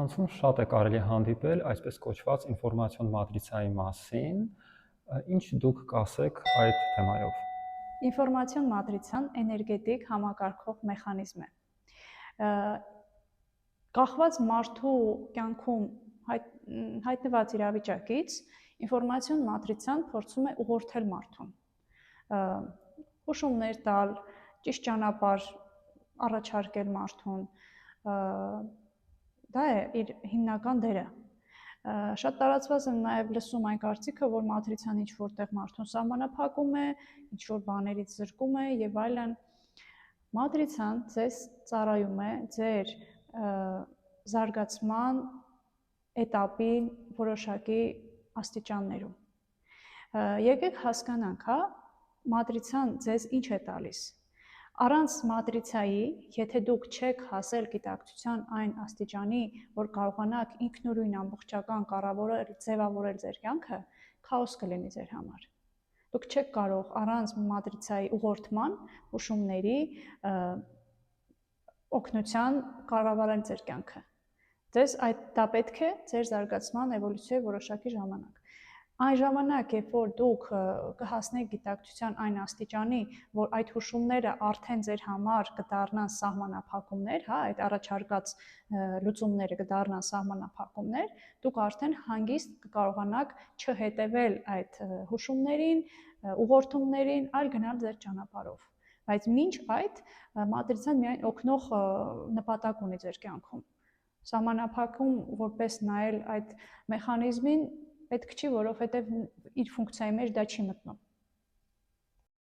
Մարդկանցում շատ է կարելի հանդիպել այսպես կոչված ինֆորմացիոն մատրիցայի մասին, ինչ դուք կասեք այդ թեմայով։ Ինֆորմացիոն մատրիցան էներգետիկ համակարգող մեխանիզմ է։ Կախված մարդու կյանքում հայտնված իրավիճակից ինֆորմացիոն մատրիցան փորձում է ուղղորդել մարդուն, հուշումներ տալ, ճիշտ ճանապարհ առաջարկել մարդուն, դա է իր հիմնական դերը։ Շատ տարածված եմ նաև լսում այն կարծիքը, որ մատրիցան ինչ-որտեղ մարդուն սահմանափակում է, ինչ-որ բաներից զրկում է եւ այլն։ Մատրիցան ձեզ ծառայում է ձեր զարգացման էտապի որոշակի աստիճաններում։ Եկեք հասկանանք, մատրիցան ձեզ ինչ է տալիս։ Առանց մատրիցայի, եթե դուք չեք հասել գիտակցության այն աստիճանի, որ կարողանաք ինքնուրույն ամբողջական կառավարել, ձևավորել ձեր կյանքը, քաոս կլինի ձեր համար։ Դուք չեք կարող առանց մատրիցայի ուղղորդման, հուշումների, օգնության կառավարել ձեր կյանքը։ Դա պետք է ձեր զարգացման էվոլյուցիայի որոշակի ժամանակ։ Այն ժամանակ, երբ որ դուք կհասնեք գիտակցության այն աստիճանի, որ այդ հուշումները արդեն ձեր համար կդառնան սահմանափակումներ, այդ առաջարկած լուծումները կդառնան սահմանափակումներ, դուք արդեն հանգիստ կկարողանաք չհետևել այդ հուշումներին, ուղղորդումներին, այլ գնալ ձեր ճանապարհով։ Բայց մինչ այդ մատրիցան միայն օգնող նպատակ ունի ձեր կյանքում։ Սահմանափակում որպես նայել այդ մեխանիզմին պետք չի, որովհետև իր ֆունկցիայի մեջ դա չի մտնում։